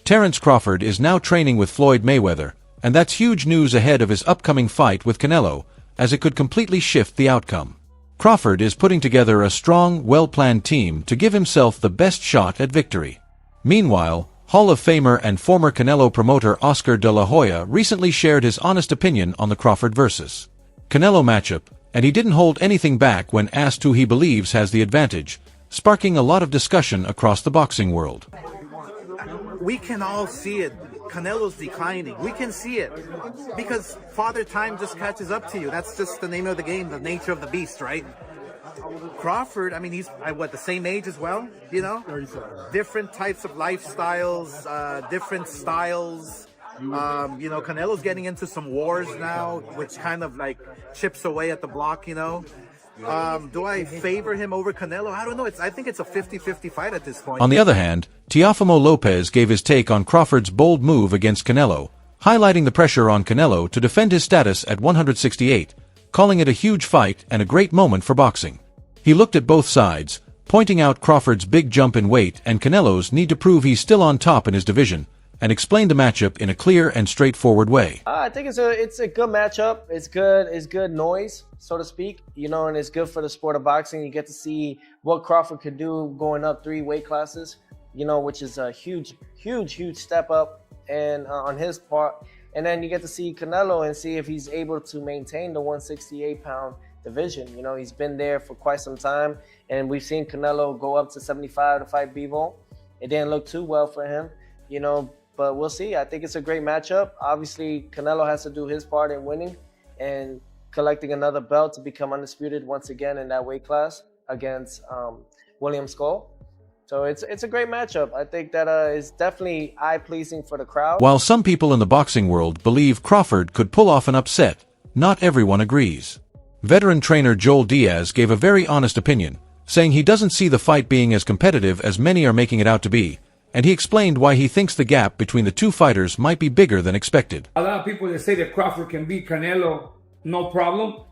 Terence Crawford is now training with Floyd Mayweather, and that's huge news ahead of his upcoming fight with Canelo, as it could completely shift the outcome. Crawford is putting together a strong, well-planned team to give himself the best shot at victory. Meanwhile, Hall of Famer and former Canelo promoter Oscar De La Hoya recently shared his honest opinion on the Crawford vs. Canelo matchup, and he didn't hold anything back when asked who he believes has the advantage, sparking a lot of discussion across the boxing world. We can all see it. Canelo's declining. We can see it because Father Time just catches up to you. That's just the name of the game, the nature of the beast, right? Crawford, I mean, he's the same age as well, you know? Different types of lifestyles, different styles. Canelo's getting into some wars now, which kind of like chips away at the block, you know? Do I favor him over Canelo? I don't know. I think it's a 50-50 fight at this point. On the other hand, Teofimo Lopez gave his take on Crawford's bold move against Canelo, highlighting the pressure on Canelo to defend his status at 168, calling it a huge fight and a great moment for boxing. He looked at both sides, pointing out Crawford's big jump in weight and Canelo's need to prove he's still on top in his division, and explained the matchup in a clear and straightforward way. I think it's a good matchup. It's good noise, so to speak, and it's good for the sport of boxing. You get to see what Crawford could do going up 3 weight classes, which is a huge step up and on his part. And then you get to see Canelo and see if he's able to maintain the 168-pound division. He's been there for quite some time, and we've seen Canelo go up to 75 to fight Bivol. It didn't look too well for him, but we'll see. I think it's a great matchup. Obviously, Canelo has to do his part in winning and collecting another belt to become undisputed once again in that weight class against William Skull. So it's a great matchup. I think that is definitely eye-pleasing for the crowd. While some people in the boxing world believe Crawford could pull off an upset, not everyone agrees. Veteran trainer Joel Diaz gave a very honest opinion, saying he doesn't see the fight being as competitive as many are making it out to be, and he explained why he thinks the gap between the two fighters might be bigger than expected. A lot of people that say that Crawford can beat Canelo, no problem.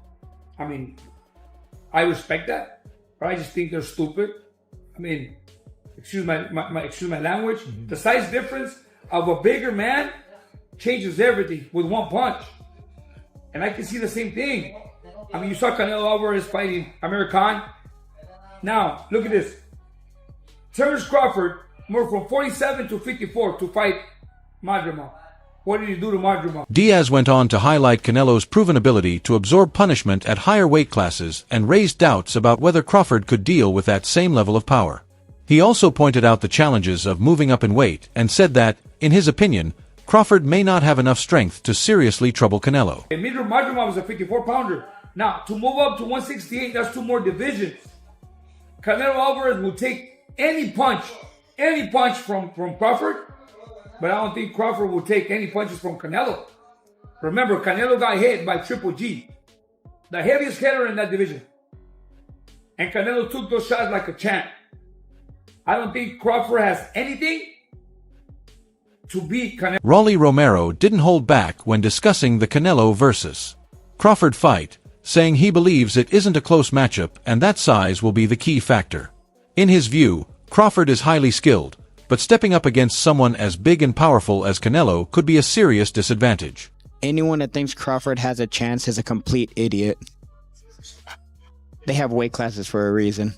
I mean, I respect that, but I just think they're stupid. I mean, excuse my language. The size difference of a bigger man changes everything with one punch. And I can see the same thing. I mean, you saw Canelo Alvarez fighting Amir Khan. Now, look at this. Terence Crawford moved from 47 to 54 to fight Madrimal. What did he do to Madrimal? Diaz went on to highlight Canelo's proven ability to absorb punishment at higher weight classes and raised doubts about whether Crawford could deal with that same level of power. He also pointed out the challenges of moving up in weight and said that, in his opinion, Crawford may not have enough strength to seriously trouble Canelo. Madrimal was a 54-pounder. Now, to move up to 168, that's 2 more divisions. Canelo Alvarez will take any punch from Crawford, but I don't think Crawford will take any punches from Canelo. Remember, Canelo got hit by Triple G, the heaviest hitter in that division. And Canelo took those shots like a champ. I don't think Crawford has anything to beat Canelo. Rolly Romero didn't hold back when discussing the Canelo versus Crawford fight, saying he believes it isn't a close matchup and that size will be the key factor. In his view, Crawford is highly skilled, but stepping up against someone as big and powerful as Canelo could be a serious disadvantage. Anyone that thinks Crawford has a chance is a complete idiot. They have weight classes for a reason.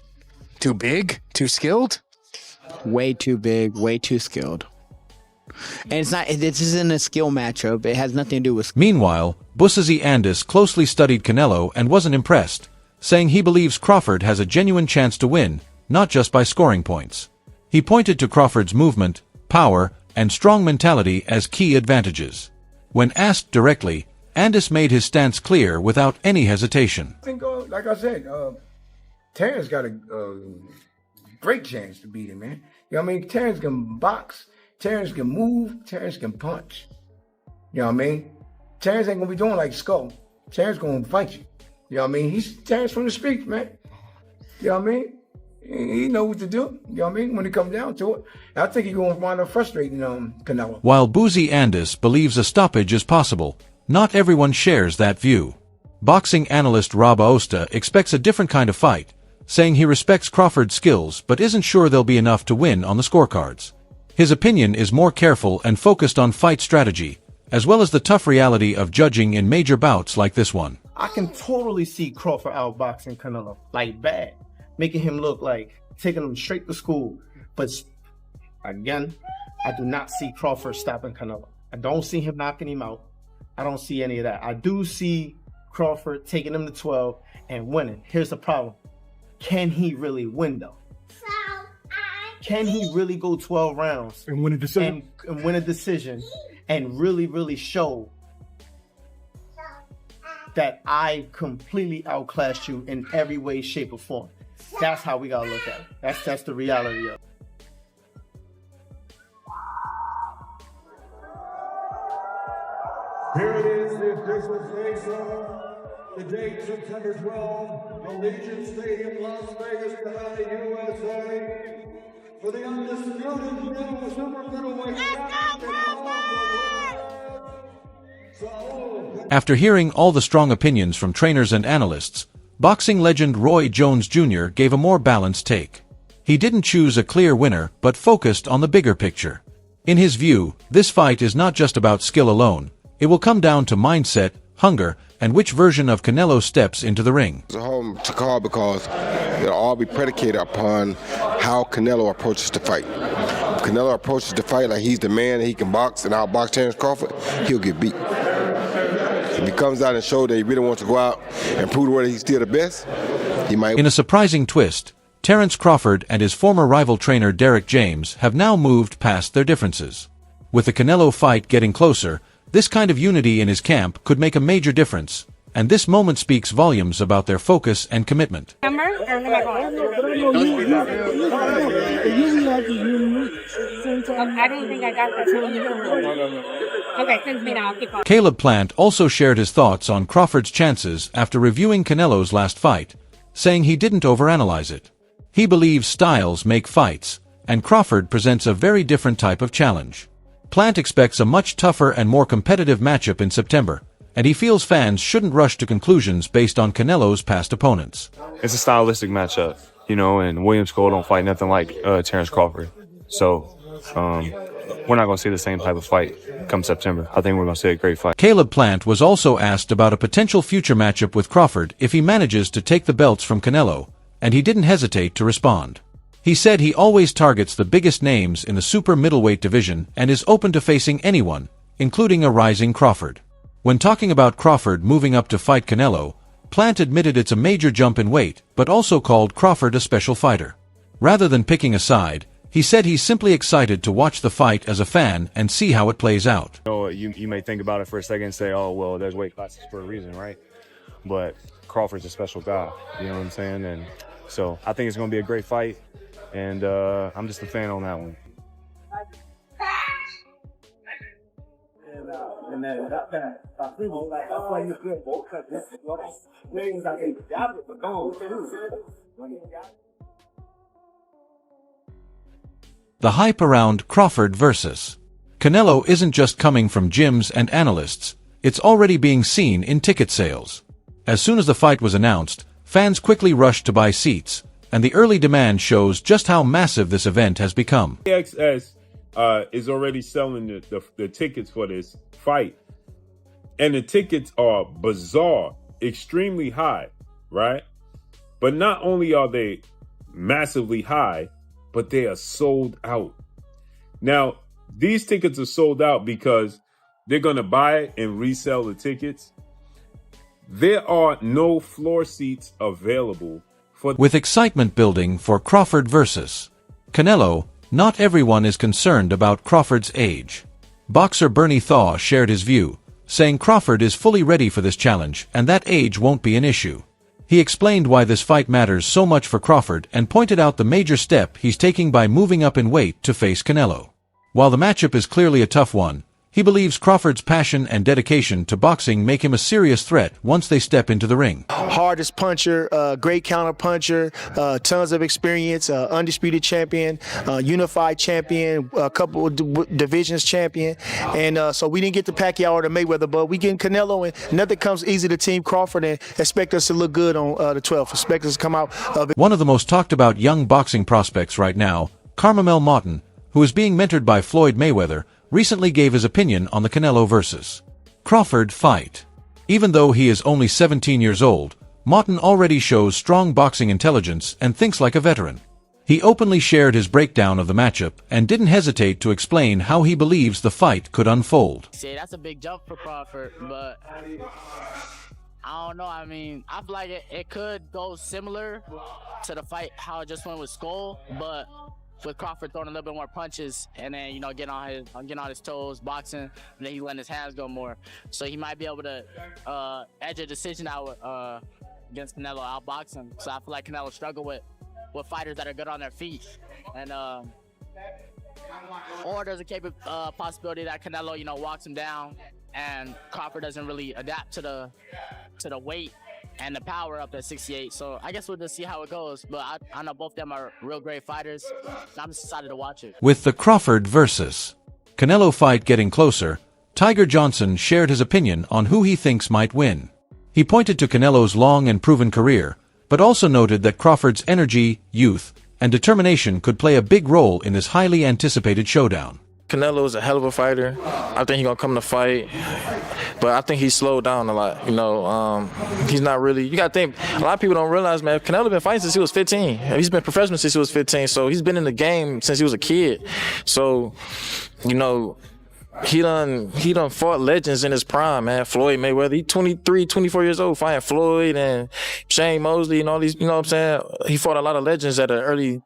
Too big? Too skilled? Way too big, way too skilled. And this isn't a skill matchup. It has nothing to do with... Meanwhile, Busazi Andis closely studied Canelo and wasn't impressed, saying he believes Crawford has a genuine chance to win, not just by scoring points. He pointed to Crawford's movement, power, and strong mentality as key advantages. When asked directly, Andis made his stance clear without any hesitation. I think, like I said, Terence got a great chance to beat him, man. You know what I mean? Terence can box, Terence can move, Terence can punch. You know what I mean? Terence ain't gonna be doing like Skull. Terence gonna fight you. You know what I mean? He's Terence from the streets, man. You know what I mean? He know what to do. You know what I mean? When it comes down to it. I think he's gonna wind up frustrating Canelo. While Boozy Andis believes a stoppage is possible, not everyone shares that view. Boxing analyst Rob Aosta expects a different kind of fight, saying he respects Crawford's skills but isn't sure they'll be enough to win on the scorecards. His opinion is more careful and focused on fight strategy, as well as the tough reality of judging in major bouts like this one. I can totally see Crawford outboxing Canelo, like bad, making him look like taking him straight to school. But again, I do not see Crawford stopping Canelo. I don't see him knocking him out. I don't see any of that. I do see Crawford taking him to 12 and winning. Here's the problem. Can he really win though? Can he really go 12 rounds And win a decision? And win a decision and really, really show that I completely outclassed you in every way, shape, or form? That's how we gotta look at it. That's the reality of it. Here it is, the official say-so. The date, September 12, Allegiant Stadium, Las Vegas, Nevada, USA. For the undisputed new super middleweight champion. After hearing all the strong opinions from trainers and analysts, boxing legend Roy Jones Jr. gave a more balanced take. He didn't choose a clear winner but focused on the bigger picture. In his view, this fight is not just about skill alone. It will come down to mindset, hunger, and which version of Canelo steps into the ring. It's a home to call because it'll all be predicated upon how Canelo approaches the fight. If Canelo approaches the fight like he's the man and he can box and outbox Terence Crawford, he'll get beat. If he comes out and shows that he really wants to go out and prove the world he's still the best, he might. In a surprising twist, Terence Crawford and his former rival trainer Derek James have now moved past their differences. With the Canelo fight getting closer, this kind of unity in his camp could make a major difference, and this moment speaks volumes about their focus and commitment. I don't think I got that. Okay, send me now. I'll keep on. Caleb Plant also shared his thoughts on Crawford's chances after reviewing Canelo's last fight, saying he didn't overanalyze it. He believes styles make fights, and Crawford presents a very different type of challenge. Plant expects a much tougher and more competitive matchup in September, and he feels fans shouldn't rush to conclusions based on Canelo's past opponents. It's a stylistic matchup, you know, and William Cole don't fight nothing like Terence Crawford. So we're not going to see the same type of fight come September. I think we're going to see a great fight. Caleb Plant was also asked about a potential future matchup with Crawford if he manages to take the belts from Canelo, and he didn't hesitate to respond. He said he always targets the biggest names in the super middleweight division and is open to facing anyone, including a rising Crawford. When talking about Crawford moving up to fight Canelo, Plant admitted it's a major jump in weight, but also called Crawford a special fighter. Rather than picking a side, he said he's simply excited to watch the fight as a fan and see how it plays out. You may think about it for a second and say, oh, well, there's weight classes for a reason, right? But Crawford's a special guy, you know what I'm saying? And so I think it's going to be a great fight, and I'm just a fan on that one. The hype around Crawford versus Canelo isn't just coming from gyms and analysts, it's already being seen in ticket sales. As soon as the fight was announced, fans quickly rushed to buy seats, and the early demand shows just how massive this event has become. AXS is already selling the tickets for this fight, and the tickets are bizarre, extremely high, right? But not only are they massively high, but they are sold out. Now, these tickets are sold out because they're going to buy and resell the tickets. There are no floor seats available for. With excitement building for Crawford versus Canelo, not everyone is concerned about Crawford's age. Boxer Bernie Thaw shared his view, saying Crawford is fully ready for this challenge and that age won't be an issue. He explained why this fight matters so much for Crawford and pointed out the major step he's taking by moving up in weight to face Canelo. While the matchup is clearly a tough one, he believes Crawford's passion and dedication to boxing make him a serious threat once they step into the ring. Hardest puncher, great counter puncher, tons of experience, undisputed champion, unified champion, a couple of divisions champion. And so we didn't get the Pacquiao or the Mayweather, but we getting Canelo, and nothing comes easy to Team Crawford, and expect us to look good on the 12th. Expect us to come out of it. One of the most talked about young boxing prospects right now, Carmel Moughton, who is being mentored by Floyd Mayweather, recently gave his opinion on the Canelo vs. Crawford fight. Even though he is only 17 years old, Moughton already shows strong boxing intelligence and thinks like a veteran. He openly shared his breakdown of the matchup and didn't hesitate to explain how he believes the fight could unfold. See, that's a big jump for Crawford, but I don't know. I mean, I feel like it could go similar to the fight, how it just went with Skull, but with Crawford throwing a little bit more punches and then, getting on his toes, boxing, and then he letting his hands go more. So he might be able to edge a decision out against Canelo, outbox him. So I feel like Canelo struggle with fighters that are good on their feet. And or there's a possibility that Canelo, walks him down and Crawford doesn't really adapt to the weight and the power up at 68. So I guess we'll just see how it goes. But I know both of them are real great fighters. I'm just excited to watch it. With the Crawford vs. Canelo fight getting closer, Tiger Johnson shared his opinion on who he thinks might win. He pointed to Canelo's long and proven career, but also noted that Crawford's energy, youth, and determination could play a big role in this highly anticipated showdown. Canelo is a hell of a fighter. I think he's going to come to fight, but I think he's slowed down a lot. He's not really, you got to think, a lot of people don't realize, man, Canelo been fighting since he was 15. He's been professional since he was 15, so he's been in the game since he was a kid. So, he done fought legends in his prime, man. Floyd Mayweather, he 23, 24 years old, fighting Floyd and Shane Mosley and all these, you know what I'm saying? He fought a lot of legends at an early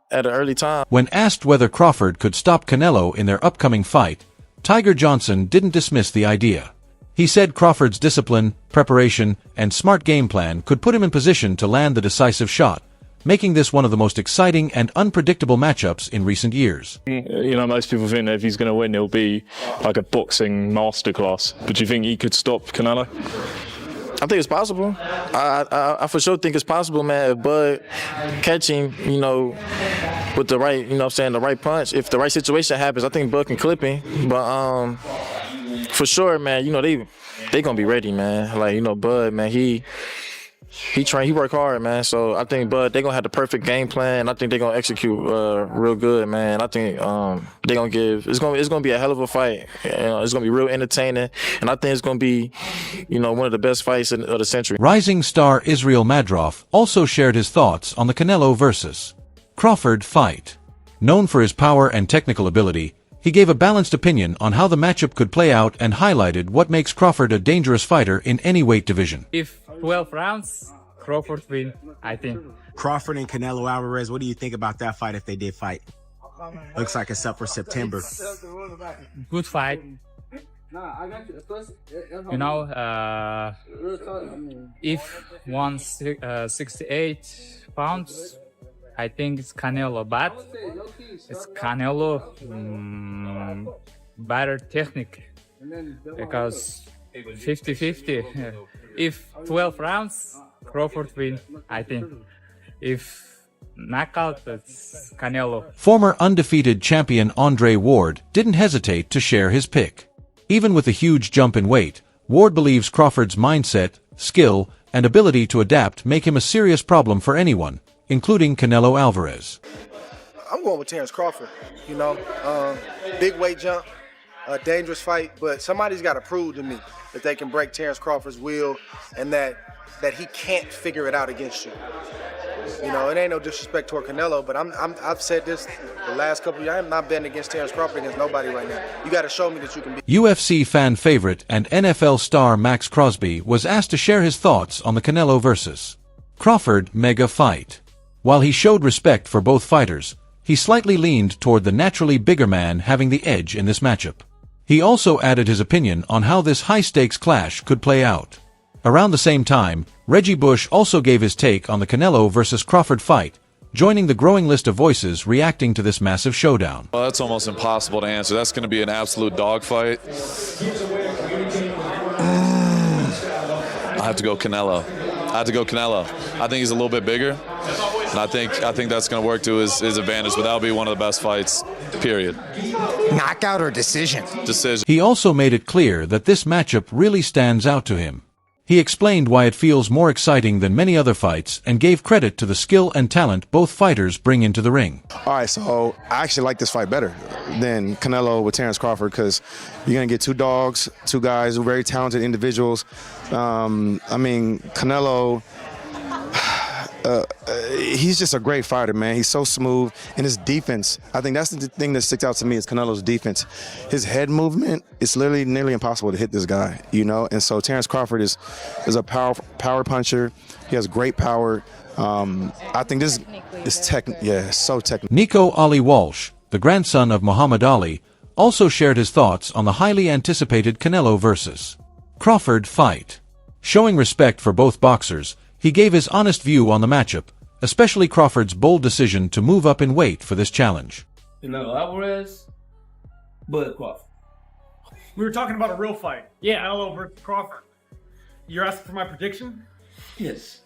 time. When asked whether Crawford could stop Canelo in their upcoming fight, Tiger Johnson didn't dismiss the idea. He said Crawford's discipline, preparation, and smart game plan could put him in position to land the decisive shot, making this one of the most exciting and unpredictable matchups in recent years. Most people think that if he's going to win, it'll be like a boxing masterclass. But do you think he could stop Canelo? I think it's possible. I for sure think it's possible, man. If Bud catch him, with the right, the right punch, if the right situation happens, I think Bud can clip him. But for sure, man, they gonna be ready, man. Like, Bud, man, he work hard, man. So I think Bud, they gonna have the perfect game plan, and I think they gonna execute real good, man. I think they gonna it's gonna be a hell of a fight. It's gonna be real entertaining, and I think it's gonna be, one of the best fights of the century. Rising star Israel Madroff also shared his thoughts on the Canelo vs. Crawford fight. Known for his power and technical ability, he gave a balanced opinion on how the matchup could play out and highlighted what makes Crawford a dangerous fighter in any weight division. If 12 rounds, Crawford win, I think. Crawford and Canelo Alvarez, what do you think about that fight if they did fight? Looks like it's up for September. Good fight. If 168 pounds, I think it's Canelo, but it's Canelo better technique because 50-50. If 12 rounds, Crawford win, I think. If knockout, it's Canelo. Former undefeated champion Andre Ward didn't hesitate to share his pick. Even with a huge jump in weight, Ward believes Crawford's mindset, skill, and ability to adapt make him a serious problem for anyone, including Canelo Alvarez. I'm going with Terence Crawford. Big weight jump, a dangerous fight, but somebody's got to prove to me that they can break Terence Crawford's will and that he can't figure it out against you. It ain't no disrespect toward Canelo, but I've said this the last couple of years. I'm not betting against Terence Crawford against nobody right now. You got to show me that you can be. UFC fan favorite and NFL star Max Crosby was asked to share his thoughts on the Canelo vs. Crawford mega fight. While he showed respect for both fighters, he slightly leaned toward the naturally bigger man having the edge in this matchup. He also added his opinion on how this high-stakes clash could play out. Around the same time, Reggie Bush also gave his take on the Canelo versus Crawford fight, joining the growing list of voices reacting to this massive showdown. Well, that's almost impossible to answer. That's going to be an absolute dogfight. I have to go Canelo. I think he's a little bit bigger, and I think that's going to work to his advantage, but that'll be one of the best fights, period. Knockout or decision? Decision. He also made it clear that this matchup really stands out to him. He explained why it feels more exciting than many other fights and gave credit to the skill and talent both fighters bring into the ring. All right, so I actually like this fight better than Canelo with Terence Crawford because you're going to get two dogs, two guys who are very talented individuals. Canelo, he's just a great fighter, man. He's so smooth. And his defense, I think that's the thing that sticks out to me is Canelo's defense. His head movement, it's literally nearly impossible to hit this guy, you know? And so Terence Crawford is a power puncher. He has great power. I think this is so technical. Nico Ali Walsh, the grandson of Muhammad Ali, also shared his thoughts on the highly anticipated Canelo versus Crawford fight. Showing respect for both boxers, he gave his honest view on the matchup, especially Crawford's bold decision to move up in weight for this challenge. Canelo Alvarez, Bud Crawford. We were talking about a real fight. Yeah, Canelo versus Crawford. You're asking for my prediction? Yes.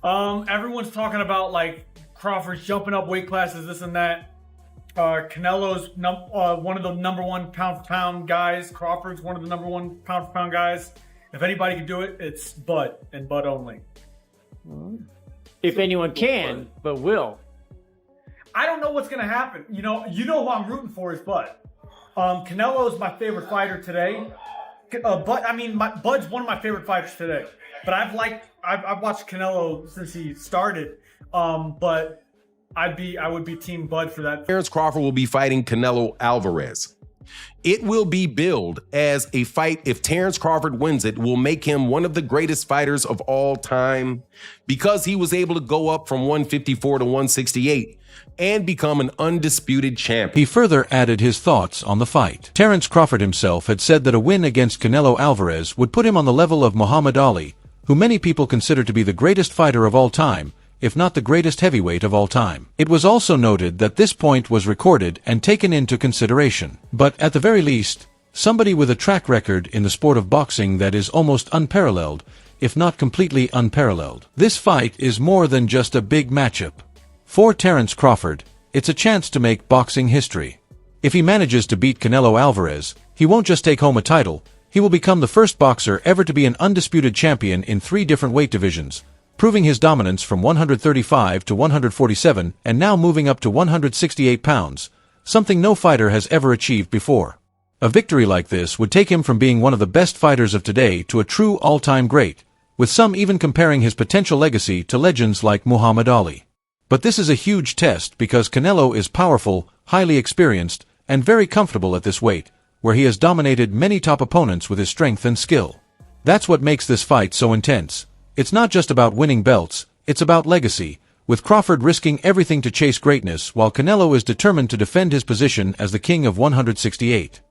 Everyone's talking about like Crawford's jumping up weight classes, this and that. Canelo's one of the #1 pound for pound guys. Crawford's one of the #1 pound for pound guys. If anybody can do it, it's Bud and Bud only. If anyone can, but will. I don't know what's gonna happen. You know who I'm rooting for is Bud. Canelo's my favorite fighter today. Bud's one of my favorite fighters today. But I've watched Canelo since he started. But I would be team Bud for that. Terence Crawford will be fighting Canelo Alvarez. It will be billed as a fight. If Terence Crawford wins it, will make him one of the greatest fighters of all time because he was able to go up from 154 to 168 and become an undisputed champion. He further added his thoughts on the fight. Terence Crawford himself had said that a win against Canelo Alvarez would put him on the level of Muhammad Ali, who many people consider to be the greatest fighter of all time, if not the greatest heavyweight of all time. It was also noted that this point was recorded and taken into consideration. But at the very least, somebody with a track record in the sport of boxing that is almost unparalleled, if not completely unparalleled. This fight is more than just a big matchup. For Terence Crawford, it's a chance to make boxing history. If he manages to beat Canelo Alvarez, he won't just take home a title, he will become the first boxer ever to be an undisputed champion in 3 different weight divisions, proving his dominance from 135 to 147 and now moving up to 168 pounds, something no fighter has ever achieved before. A victory like this would take him from being one of the best fighters of today to a true all-time great, with some even comparing his potential legacy to legends like Muhammad Ali. But this is a huge test because Canelo is powerful, highly experienced, and very comfortable at this weight, where he has dominated many top opponents with his strength and skill. That's what makes this fight so intense. It's not just about winning belts, it's about legacy, with Crawford risking everything to chase greatness while Canelo is determined to defend his position as the king of 168.